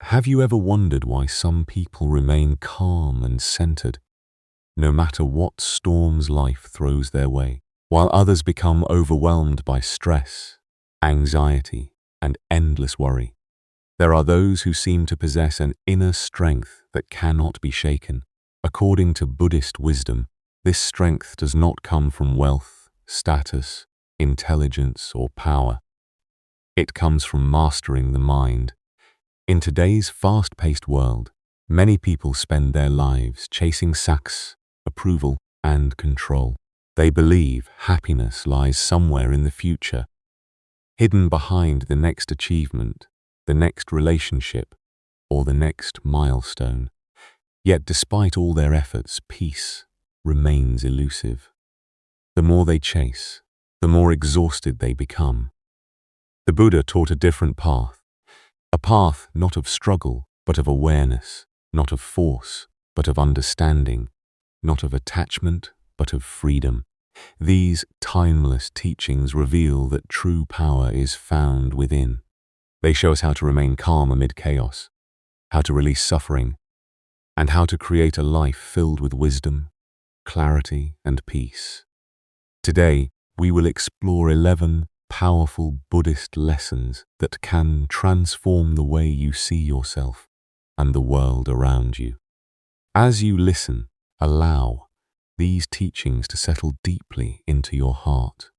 Have you ever wondered why some people remain calm and centered, no matter what storms life throws their way, while others become overwhelmed by stress, anxiety, and endless worry? There are those who seem to possess an inner strength that cannot be shaken. According to Buddhist wisdom, this strength does not come from wealth, status, intelligence, or power. It comes from mastering the mind. In today's fast-paced world, many people spend their lives chasing success, approval, and control. They believe happiness lies somewhere in the future, hidden behind the next achievement, the next relationship, or the next milestone. Yet despite all their efforts, peace remains elusive. The more they chase, the more exhausted they become. The Buddha taught a different path. A path not of struggle, but of awareness, not of force, but of understanding, not of attachment, but of freedom. These timeless teachings reveal that true power is found within. They show us how to remain calm amid chaos, how to release suffering, and how to create a life filled with wisdom, clarity, and peace. Today, we will explore 11 powerful Buddhist lessons that can transform the way you see yourself and the world around you. As you listen, allow these teachings to settle deeply into your heart.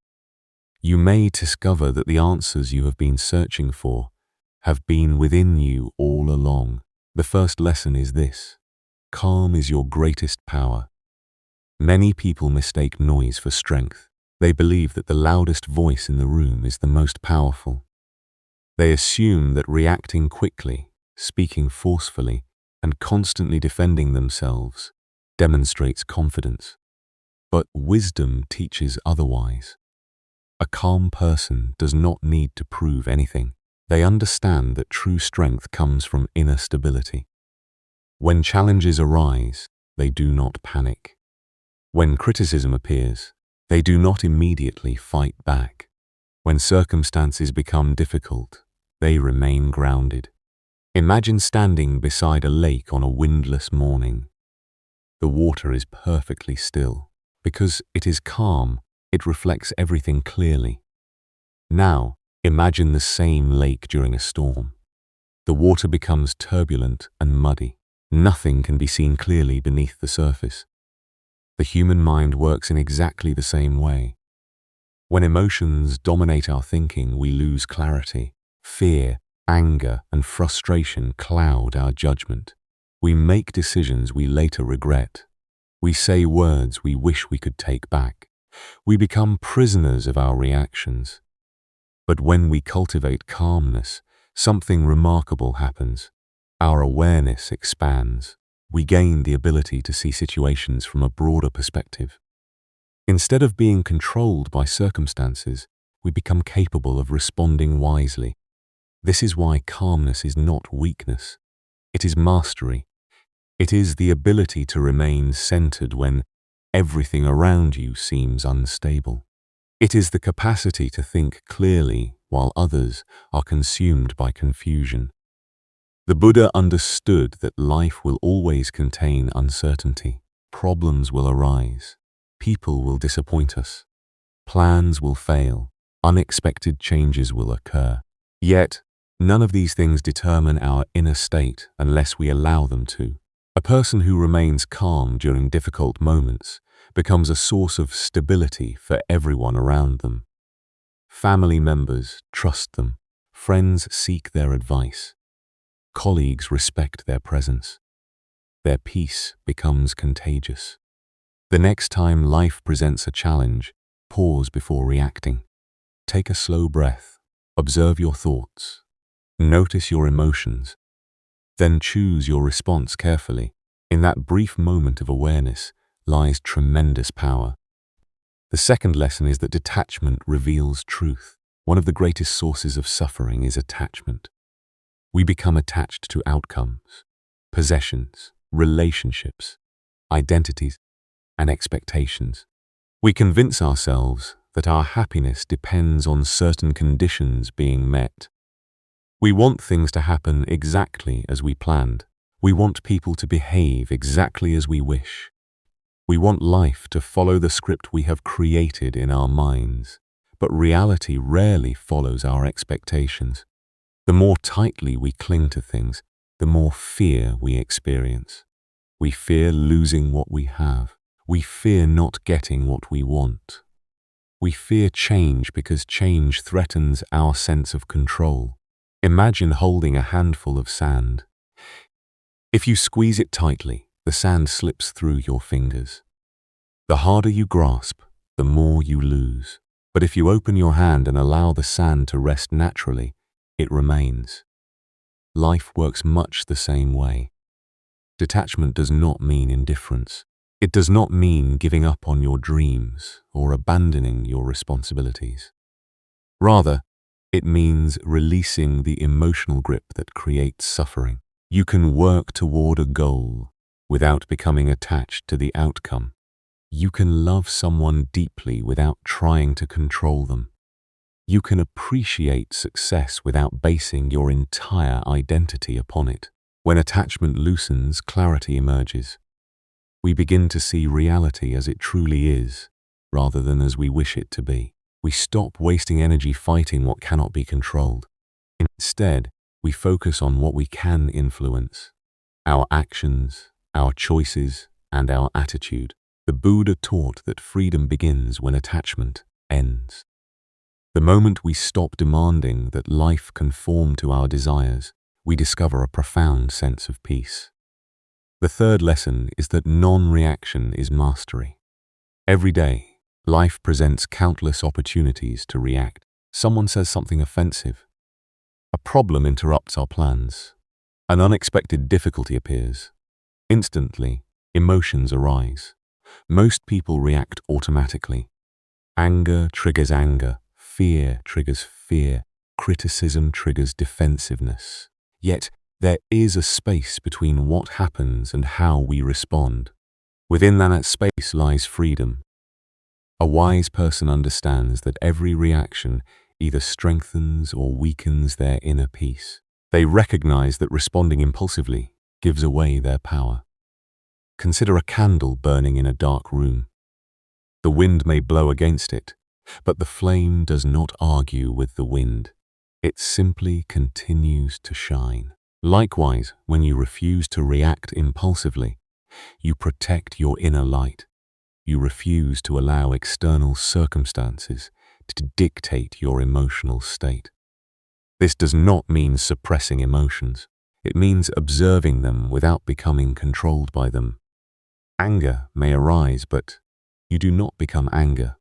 You may discover that the answers you have been searching for have been within you all along. The first lesson is this: calm is your greatest power. Many people mistake noise for strength. They believe that the loudest voice in the room is the most powerful. They assume that reacting quickly, speaking forcefully, and constantly defending themselves demonstrates confidence. But wisdom teaches otherwise. A calm person does not need to prove anything. They understand that true strength comes from inner stability. When challenges arise, they do not panic. When criticism appears, they do not immediately fight back. When circumstances become difficult, they remain grounded. Imagine standing beside a lake on a windless morning. The water is perfectly still. Because it is calm, it reflects everything clearly. Now, imagine the same lake during a storm. The water becomes turbulent and muddy. Nothing can be seen clearly beneath the surface. The human mind works in exactly the same way. When emotions dominate our thinking, we lose clarity. Fear, anger, and frustration cloud our judgment. We make decisions we later regret. We say words we wish we could take back. We become prisoners of our reactions. But when we cultivate calmness, something remarkable happens. Our awareness expands. We gain the ability to see situations from a broader perspective. Instead of being controlled by circumstances, we become capable of responding wisely. This is why calmness is not weakness. It is mastery. It is the ability to remain centered when everything around you seems unstable. It is the capacity to think clearly while others are consumed by confusion. The Buddha understood that life will always contain uncertainty. Problems will arise. People will disappoint us. Plans will fail. Unexpected changes will occur. Yet, none of these things determine our inner state unless we allow them to. A person who remains calm during difficult moments becomes a source of stability for everyone around them. Family members trust them. Friends seek their advice. Colleagues respect their presence. Their peace becomes contagious. The next time life presents a challenge, pause before reacting. Take a slow breath. Observe your thoughts. Notice your emotions. Then choose your response carefully. In that brief moment of awareness lies tremendous power. The second lesson is that detachment reveals truth. One of the greatest sources of suffering is attachment. We become attached to outcomes, possessions, relationships, identities, and expectations. We convince ourselves that our happiness depends on certain conditions being met. We want things to happen exactly as we planned. We want people to behave exactly as we wish. We want life to follow the script we have created in our minds, but reality rarely follows our expectations. The more tightly we cling to things, the more fear we experience. We fear losing what we have. We fear not getting what we want. We fear change because change threatens our sense of control. Imagine holding a handful of sand. If you squeeze it tightly, the sand slips through your fingers. The harder you grasp, the more you lose. But if you open your hand and allow the sand to rest naturally, it remains. Life works much the same way. Detachment does not mean indifference. It does not mean giving up on your dreams or abandoning your responsibilities. Rather, it means releasing the emotional grip that creates suffering. You can work toward a goal without becoming attached to the outcome. You can love someone deeply without trying to control them. You can appreciate success without basing your entire identity upon it. When attachment loosens, clarity emerges. We begin to see reality as it truly is, rather than as we wish it to be. We stop wasting energy fighting what cannot be controlled. Instead, we focus on what we can influence: our actions, our choices, and our attitude. The Buddha taught that freedom begins when attachment ends. The moment we stop demanding that life conform to our desires, we discover a profound sense of peace. The third lesson is that non-reaction is mastery. Every day, life presents countless opportunities to react. Someone says something offensive. A problem interrupts our plans. An unexpected difficulty appears. Instantly, emotions arise. Most people react automatically. Anger triggers anger. Fear triggers fear. Criticism triggers defensiveness. Yet, there is a space between what happens and how we respond. Within that space lies freedom. A wise person understands that every reaction either strengthens or weakens their inner peace. They recognize that responding impulsively gives away their power. Consider a candle burning in a dark room. The wind may blow against it, but the flame does not argue with the wind. It simply continues to shine. Likewise, when you refuse to react impulsively, you protect your inner light. You refuse to allow external circumstances to dictate your emotional state. This does not mean suppressing emotions. It means observing them without becoming controlled by them. Anger may arise, but you do not become anger.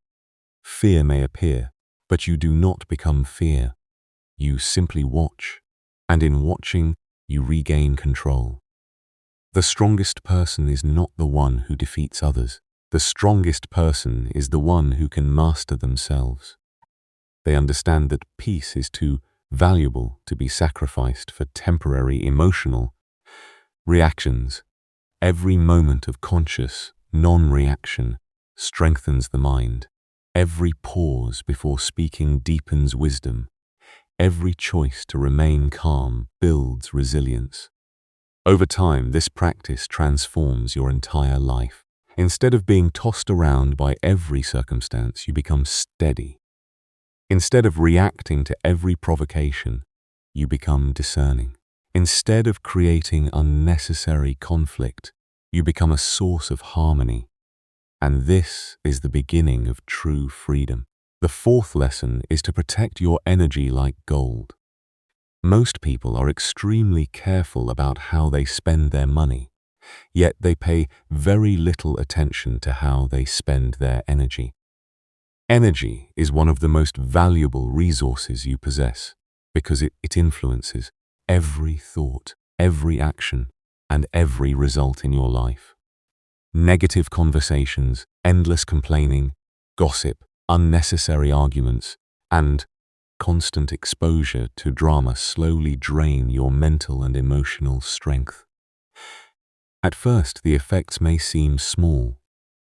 Fear may appear, but you do not become fear. You simply watch, and in watching, you regain control. The strongest person is not the one who defeats others. The strongest person is the one who can master themselves. They understand that peace is too valuable to be sacrificed for temporary emotional reactions. Every moment of conscious non-reaction strengthens the mind. Every pause before speaking deepens wisdom. Every choice to remain calm builds resilience. Over time, this practice transforms your entire life. Instead of being tossed around by every circumstance, you become steady. Instead of reacting to every provocation, you become discerning. Instead of creating unnecessary conflict, you become a source of harmony. And this is the beginning of true freedom. The fourth lesson is to protect your energy like gold. Most people are extremely careful about how they spend their money, yet they pay very little attention to how they spend their energy. Energy is one of the most valuable resources you possess because it influences every thought, every action, and every result in your life. Negative conversations, endless complaining, gossip, unnecessary arguments, and constant exposure to drama slowly drain your mental and emotional strength. At first, the effects may seem small,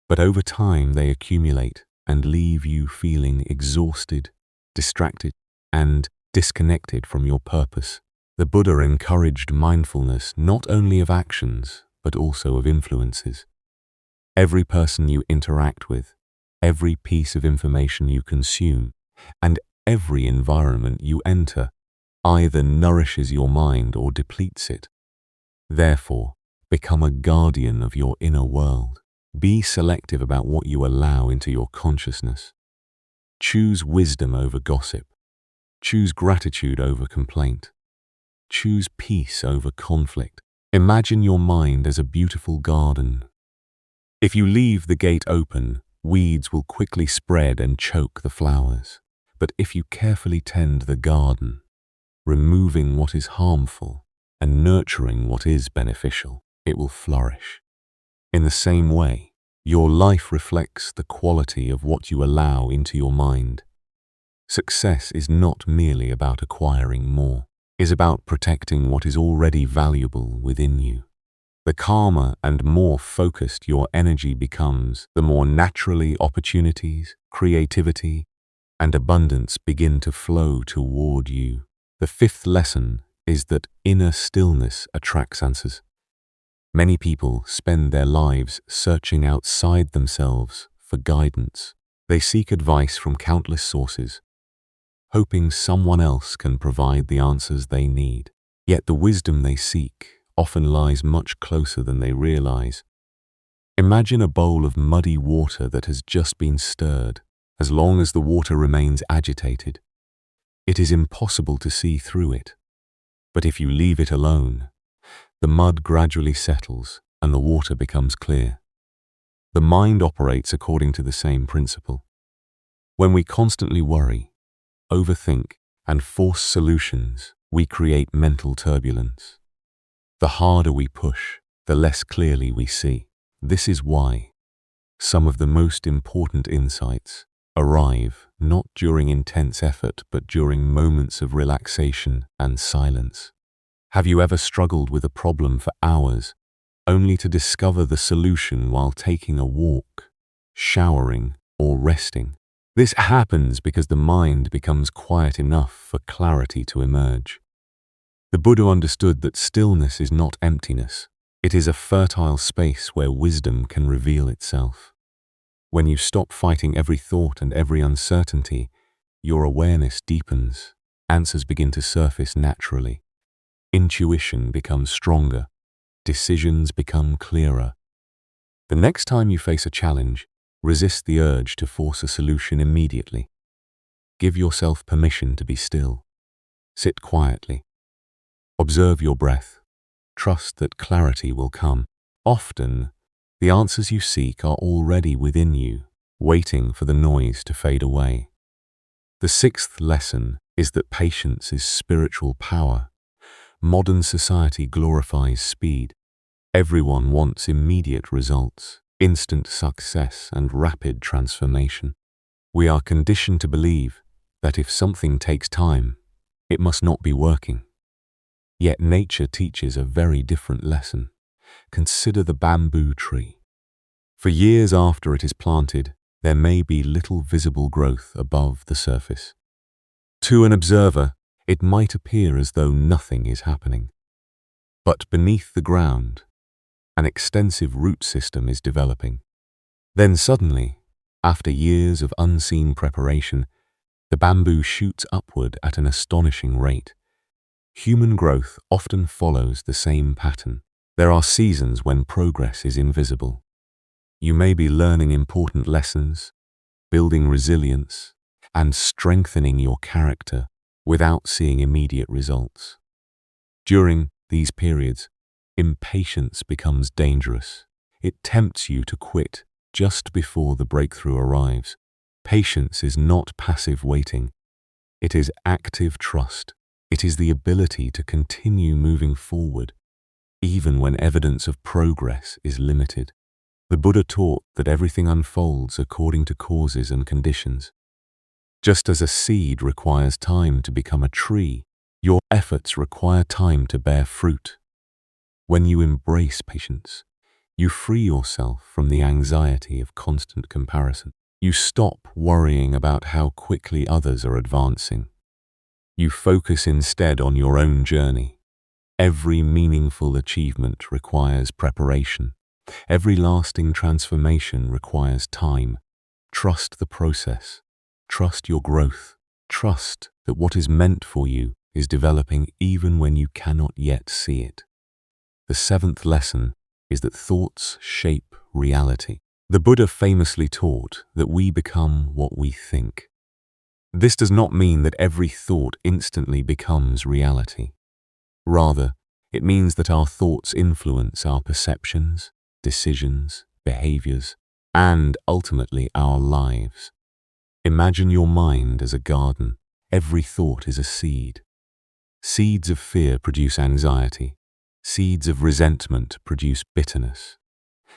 but over time they accumulate and leave you feeling exhausted, distracted, and disconnected from your purpose. The Buddha encouraged mindfulness not only of actions, but also of influences. Every person you interact with, every piece of information you consume, and every environment you enter either nourishes your mind or depletes it. Therefore, become a guardian of your inner world. Be selective about what you allow into your consciousness. Choose wisdom over gossip. Choose gratitude over complaint. Choose peace over conflict. Imagine your mind as a beautiful garden. If you leave the gate open, weeds will quickly spread and choke the flowers. But if you carefully tend the garden, removing what is harmful and nurturing what is beneficial, it will flourish. In the same way, your life reflects the quality of what you allow into your mind. Success is not merely about acquiring more. It is about protecting what is already valuable within you. The calmer and more focused your energy becomes, the more naturally opportunities, creativity, and abundance begin to flow toward you. The fifth lesson is that inner stillness attracts answers. Many people spend their lives searching outside themselves for guidance. They seek advice from countless sources, hoping someone else can provide the answers they need. Yet the wisdom they seek often lies much closer than they realize. Imagine a bowl of muddy water that has just been stirred. As long as the water remains agitated, it is impossible to see through it. But if you leave it alone, the mud gradually settles and the water becomes clear. The mind operates according to the same principle. When we constantly worry, overthink, and force solutions, we create mental turbulence. The harder we push, the less clearly we see. This is why some of the most important insights arrive not during intense effort but during moments of relaxation and silence. Have you ever struggled with a problem for hours, only to discover the solution while taking a walk, showering, or resting? This happens because the mind becomes quiet enough for clarity to emerge. The Buddha understood that stillness is not emptiness. It is a fertile space where wisdom can reveal itself. When you stop fighting every thought and every uncertainty, your awareness deepens. Answers begin to surface naturally. Intuition becomes stronger. Decisions become clearer. The next time you face a challenge, resist the urge to force a solution immediately. Give yourself permission to be still. Sit quietly. Observe your breath. Trust that clarity will come. Often, the answers you seek are already within you, waiting for the noise to fade away. The sixth lesson is that patience is spiritual power. Modern society glorifies speed. Everyone wants immediate results, instant success, and rapid transformation. We are conditioned to believe that if something takes time, it must not be working. Yet nature teaches a very different lesson. Consider the bamboo tree. For years after it is planted, there may be little visible growth above the surface. To an observer, it might appear as though nothing is happening. But beneath the ground, an extensive root system is developing. Then suddenly, after years of unseen preparation, the bamboo shoots upward at an astonishing rate. Human growth often follows the same pattern. There are seasons when progress is invisible. You may be learning important lessons, building resilience, and strengthening your character without seeing immediate results. During these periods, impatience becomes dangerous. It tempts you to quit just before the breakthrough arrives. Patience is not passive waiting. It is active trust. It is the ability to continue moving forward, even when evidence of progress is limited. The Buddha taught that everything unfolds according to causes and conditions. Just as a seed requires time to become a tree, your efforts require time to bear fruit. When you embrace patience, you free yourself from the anxiety of constant comparison. You stop worrying about how quickly others are advancing. You focus instead on your own journey. Every meaningful achievement requires preparation. Every lasting transformation requires time. Trust the process. Trust your growth. Trust that what is meant for you is developing even when you cannot yet see it. The seventh lesson is that thoughts shape reality. The Buddha famously taught that we become what we think. This does not mean that every thought instantly becomes reality. Rather, it means that our thoughts influence our perceptions, decisions, behaviors, and ultimately our lives. Imagine your mind as a garden. Every thought is a seed. Seeds of fear produce anxiety. Seeds of resentment produce bitterness.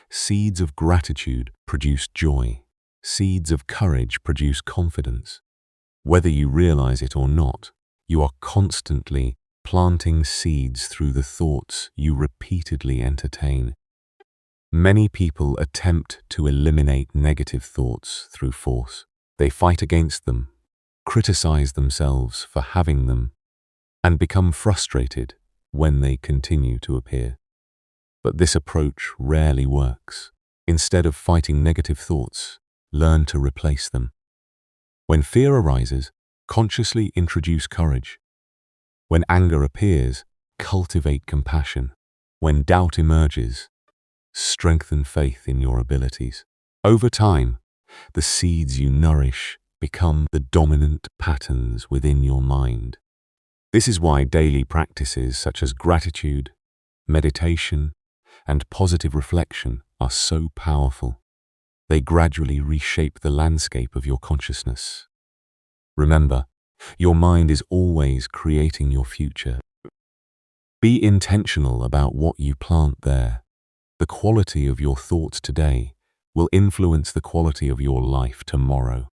Seeds of gratitude produce joy. Seeds of courage produce confidence. Whether you realize it or not, you are constantly planting seeds through the thoughts you repeatedly entertain. Many people attempt to eliminate negative thoughts through force. They fight against them, criticize themselves for having them, and become frustrated when they continue to appear. But this approach rarely works. Instead of fighting negative thoughts, learn to replace them. When fear arises, consciously introduce courage. When anger appears, cultivate compassion. When doubt emerges, strengthen faith in your abilities. Over time, the seeds you nourish become the dominant patterns within your mind. This is why daily practices such as gratitude, meditation, and positive reflection are so powerful. They gradually reshape the landscape of your consciousness. Remember, your mind is always creating your future. Be intentional about what you plant there. The quality of your thoughts today will influence the quality of your life tomorrow.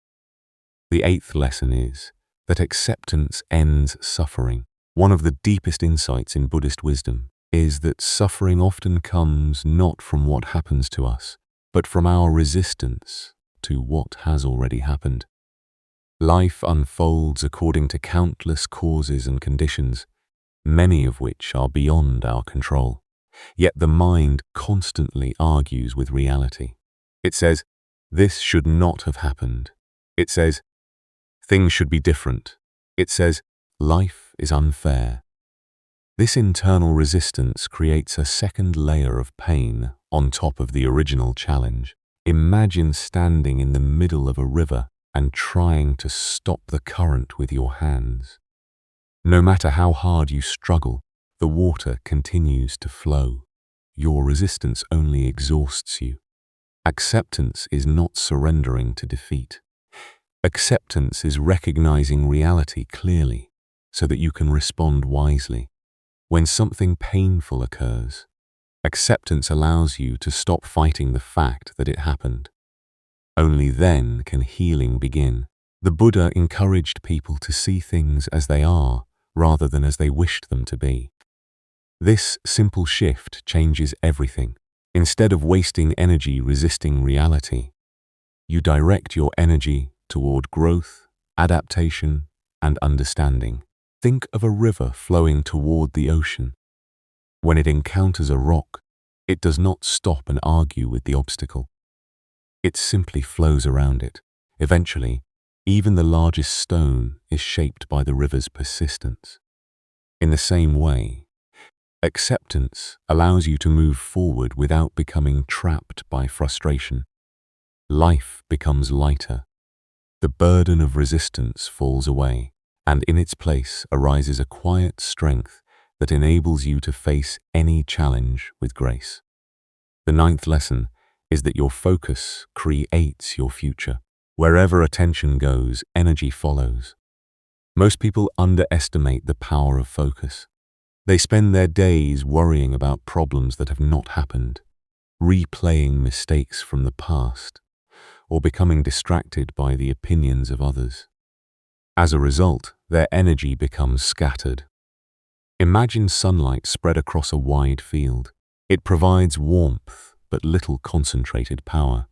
The eighth lesson is that acceptance ends suffering. One of the deepest insights in Buddhist wisdom is that suffering often comes not from what happens to us, but from our resistance to what has already happened. Life unfolds according to countless causes and conditions, many of which are beyond our control. Yet the mind constantly argues with reality. It says, "This should not have happened." It says, "Things should be different." It says, "Life is unfair." This internal resistance creates a second layer of pain on top of the original challenge. Imagine standing in the middle of a river and trying to stop the current with your hands. No matter how hard you struggle, the water continues to flow. Your resistance only exhausts you. Acceptance is not surrendering to defeat. Acceptance is recognizing reality clearly so that you can respond wisely. When something painful occurs, acceptance allows you to stop fighting the fact that it happened. Only then can healing begin. The Buddha encouraged people to see things as they are rather than as they wished them to be. This simple shift changes everything. Instead of wasting energy resisting reality, you direct your energy toward growth, adaptation, and understanding. Think of a river flowing toward the ocean. When it encounters a rock, it does not stop and argue with the obstacle. It simply flows around it. Eventually, even the largest stone is shaped by the river's persistence. In the same way, acceptance allows you to move forward without becoming trapped by frustration. Life becomes lighter. The burden of resistance falls away, and in its place arises a quiet strength that enables you to face any challenge with grace. The ninth lesson is that your focus creates your future. Wherever attention goes, energy follows. Most people underestimate the power of focus. They spend their days worrying about problems that have not happened, replaying mistakes from the past, or becoming distracted by the opinions of others. As a result, their energy becomes scattered. Imagine sunlight spread across a wide field. It provides warmth but little concentrated power.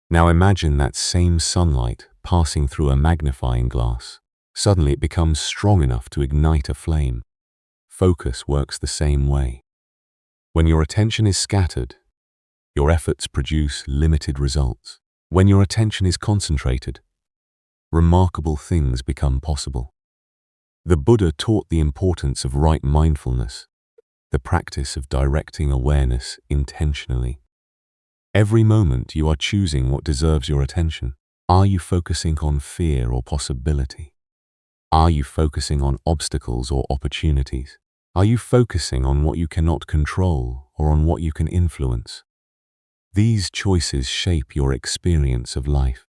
Now imagine that same sunlight passing through a magnifying glass. Suddenly it becomes strong enough to ignite a flame. Focus works the same way. When your attention is scattered, your efforts produce limited results. When your attention is concentrated, remarkable things become possible. The Buddha taught the importance of right mindfulness, the practice of directing awareness intentionally. Every moment you are choosing what deserves your attention. Are you focusing on fear or possibility? Are you focusing on obstacles or opportunities? Are you focusing on what you cannot control or on what you can influence? These choices shape your experience of life.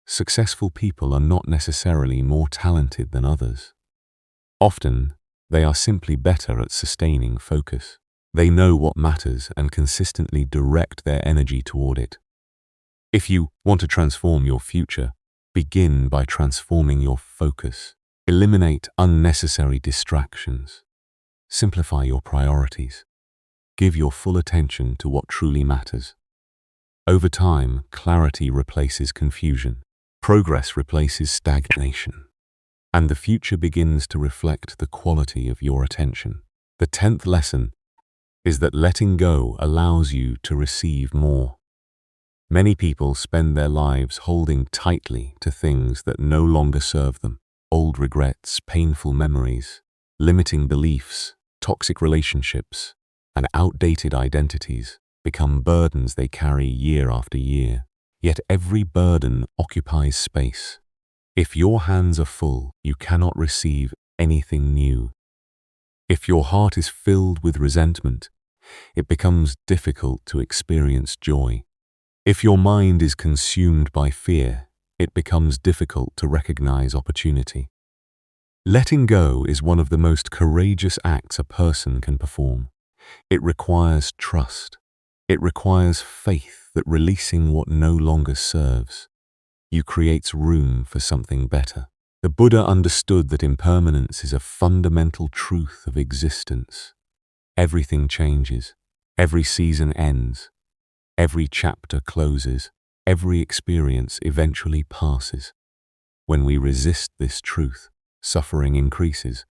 Successful people are not necessarily more talented than others. Often, they are simply better at sustaining focus. They know what matters and consistently direct their energy toward it. If you want to transform your future, begin by transforming your focus. Eliminate unnecessary distractions. Simplify your priorities. Give your full attention to what truly matters. Over time, clarity replaces confusion. Progress replaces stagnation. And the future begins to reflect the quality of your attention. The 10th lesson is that letting go allows you to receive more. Many people spend their lives holding tightly to things that no longer serve them. Old regrets, painful memories, limiting beliefs, toxic relationships, and outdated identities become burdens they carry year after year. Yet every burden occupies space. If your hands are full, you cannot receive anything new. If your heart is filled with resentment, it becomes difficult to experience joy. If your mind is consumed by fear, it becomes difficult to recognize opportunity. Letting go is one of the most courageous acts a person can perform. It requires trust. It requires faith that releasing what no longer serves you creates room for something better. The Buddha understood that impermanence is a fundamental truth of existence. Everything changes. Every season ends. Every chapter closes. Every experience eventually passes. When we resist this truth, suffering increases.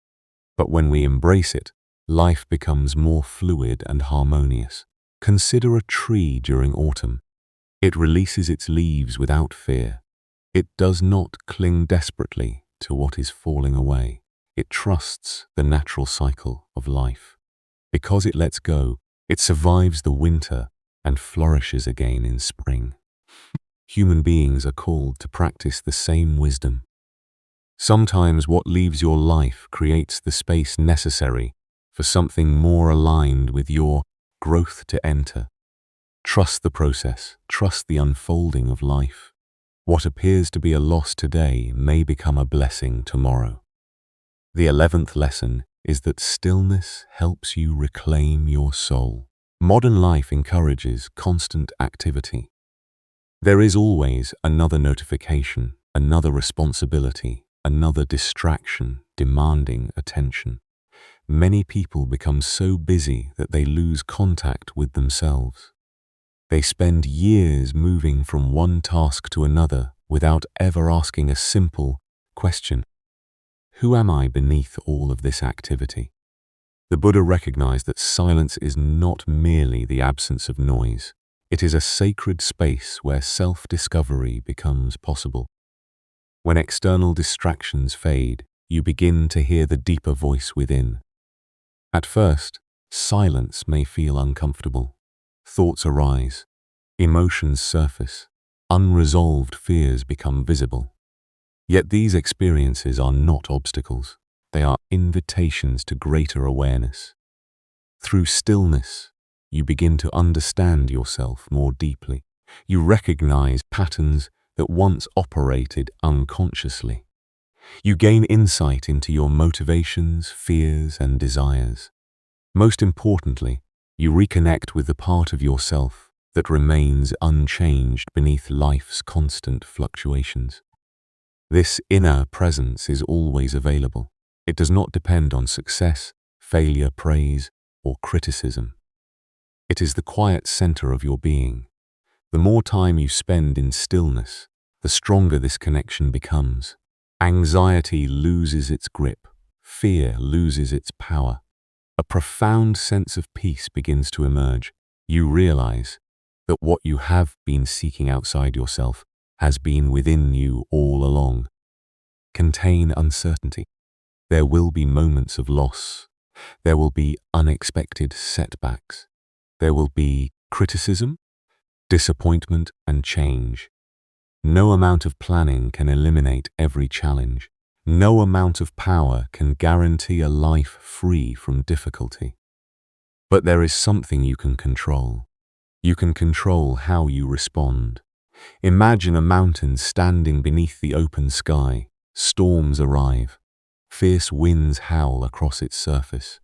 But when we embrace it, life becomes more fluid and harmonious. Consider a tree during autumn. It releases its leaves without fear. It does not cling desperately to what is falling away. It trusts the natural cycle of life. Because it lets go, it survives the winter and flourishes again in spring. Human beings are called to practice the same wisdom. Sometimes what leaves your life creates the space necessary for something more aligned with your growth to enter. Trust the process. Trust the unfolding of life. What appears to be a loss today may become a blessing tomorrow. The 11th lesson is that stillness helps you reclaim your soul. Modern life encourages constant activity. There is always another notification, another responsibility, another distraction demanding attention. Many people become so busy that they lose contact with themselves. They spend years moving from one task to another without ever asking a simple question: who am I beneath all of this activity? The Buddha recognized that silence is not merely the absence of noise. It is a sacred space where self-discovery becomes possible. When external distractions fade, you begin to hear the deeper voice within. At first, silence may feel uncomfortable. Thoughts arise, emotions surface, unresolved fears become visible. Yet these experiences are not obstacles. They are invitations to greater awareness. Through stillness, you begin to understand yourself more deeply. You recognize patterns that once operated unconsciously. You gain insight into your motivations, fears, and desires. Most importantly, you reconnect with the part of yourself that remains unchanged beneath life's constant fluctuations. This inner presence is always available. It does not depend on success, failure, praise, or criticism. It is the quiet center of your being. The more time you spend in stillness, the stronger this connection becomes. Anxiety loses its grip. Fear loses its power. A profound sense of peace begins to emerge. You realize that what you have been seeking outside yourself has been within you all along. Contain uncertainty. There will be moments of loss. There will be unexpected setbacks. There will be criticism, disappointment, and change. No amount of planning can eliminate every challenge. No amount of power can guarantee a life free from difficulty. But there is something you can control. You can control how you respond. Imagine a mountain standing beneath the open sky. Storms arrive. Fierce winds howl across its surface.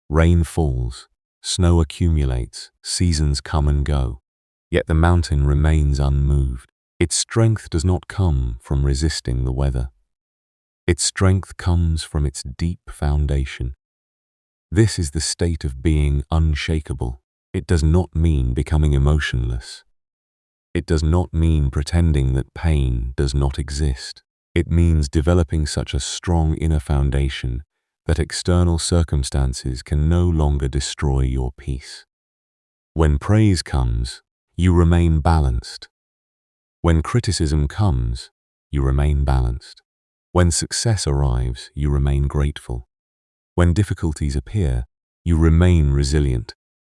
Rain falls. Snow accumulates. Seasons come and go. Yet the mountain remains unmoved. Its strength does not come from resisting the weather. Its strength comes from its deep foundation. This is the state of being unshakable. It does not mean becoming emotionless. It does not mean pretending that pain does not exist. It means developing such a strong inner foundation that external circumstances can no longer destroy your peace. When praise comes, you remain balanced. When criticism comes, you remain balanced. When success arrives, you remain grateful. When difficulties appear, you remain resilient.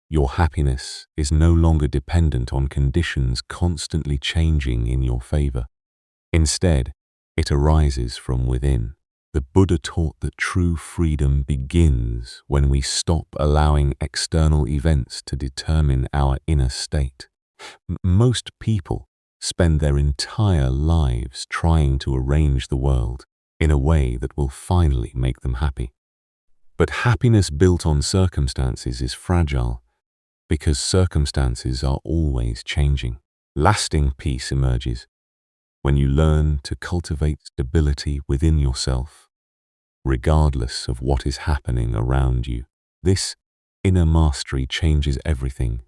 Your happiness is no longer dependent on conditions constantly changing in your favor. Instead, it arises from within. The Buddha taught that true freedom begins when we stop allowing external events to determine our inner state. Most people spend their entire lives trying to arrange the world in a way that will finally make them happy. But happiness built on circumstances is fragile because circumstances are always changing. Lasting peace emerges when you learn to cultivate stability within yourself, regardless of what is happening around you. This inner mastery changes everything.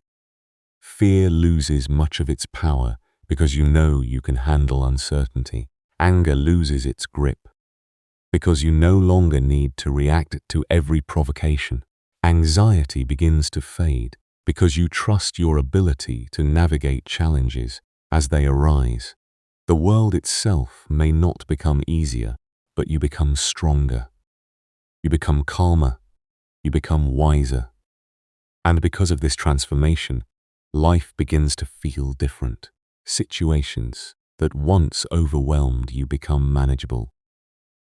Fear loses much of its power because you know you can handle uncertainty. Anger loses its grip because you no longer need to react to every provocation. Anxiety begins to fade because you trust your ability to navigate challenges as they arise. The world itself may not become easier, but you become stronger. You become calmer. You become wiser. And because of this transformation, life begins to feel different. Situations that once overwhelmed you become manageable.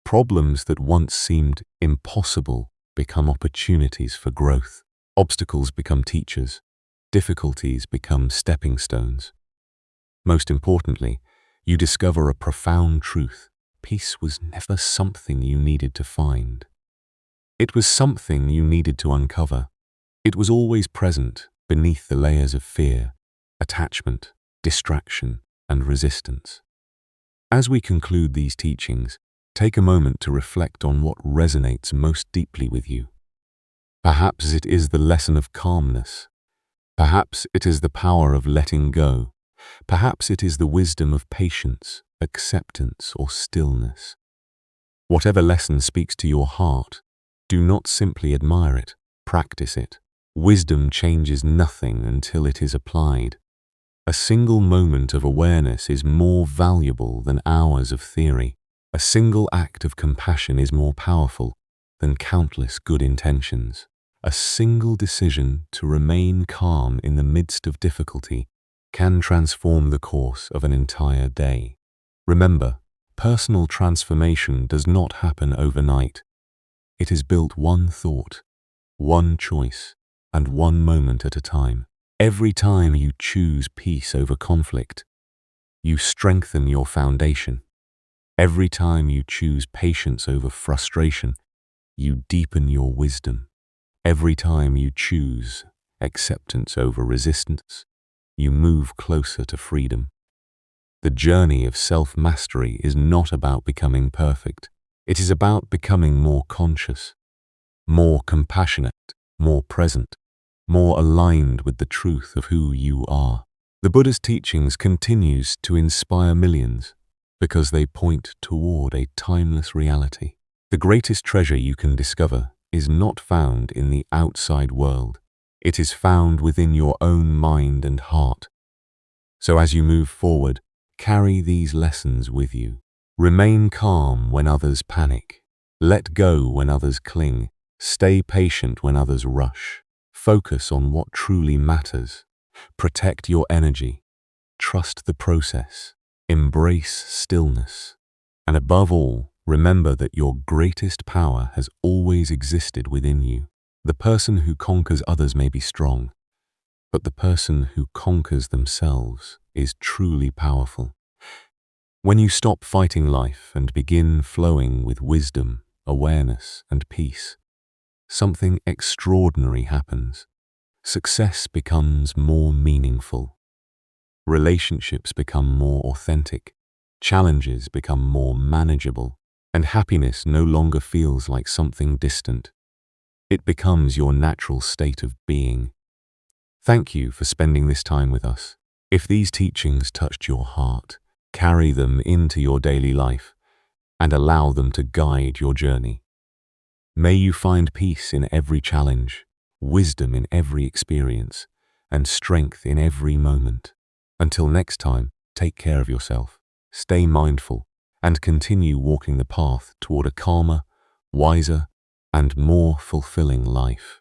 Problems that once seemed impossible become opportunities for growth. Obstacles become teachers. Difficulties become stepping stones. Most importantly, you discover a profound truth. Peace was never something you needed to find. It was something you needed to uncover. It was always present beneath the layers of fear, attachment, distraction, and resistance. As we conclude these teachings, take a moment to reflect on what resonates most deeply with you. Perhaps it is the lesson of calmness. Perhaps it is the power of letting go. Perhaps it is the wisdom of patience, acceptance, or stillness. Whatever lesson speaks to your heart, do not simply admire it, practice it. Wisdom changes nothing until it is applied. A single moment of awareness is more valuable than hours of theory. A single act of compassion is more powerful than countless good intentions. A single decision to remain calm in the midst of difficulty can transform the course of an entire day. Remember, personal transformation does not happen overnight. It is built one thought, one choice, and one moment at a time. Every time you choose peace over conflict, you strengthen your foundation. Every time you choose patience over frustration, you deepen your wisdom. Every time you choose acceptance over resistance, you move closer to freedom. The journey of self-mastery is not about becoming perfect. It is about becoming more conscious, more compassionate, more present, more aligned with the truth of who you are. The Buddha's teachings continues to inspire millions. because they point toward a timeless reality. The greatest treasure you can discover is not found in the outside world. It is found within your own mind and heart. So as you move forward, carry these lessons with you. Remain calm when others panic. Let go when others cling. Stay patient when others rush. Focus on what truly matters. Protect your energy. Trust the process. Embrace stillness. And above all, remember that your greatest power has always existed within you. The person who conquers others may be strong, but the person who conquers themselves is truly powerful. When you stop fighting life and begin flowing with wisdom, awareness, and peace, something extraordinary happens. Success becomes more meaningful. Relationships become more authentic. Challenges become more manageable. And happiness no longer feels like something distant. It becomes your natural state of being. Thank you for spending this time with us. If these teachings touched your heart, carry them into your daily life and allow them to guide your journey. May you find peace in every challenge, wisdom in every experience, and strength in every moment. Until next time, take care of yourself, stay mindful, and continue walking the path toward a calmer, wiser, and more fulfilling life.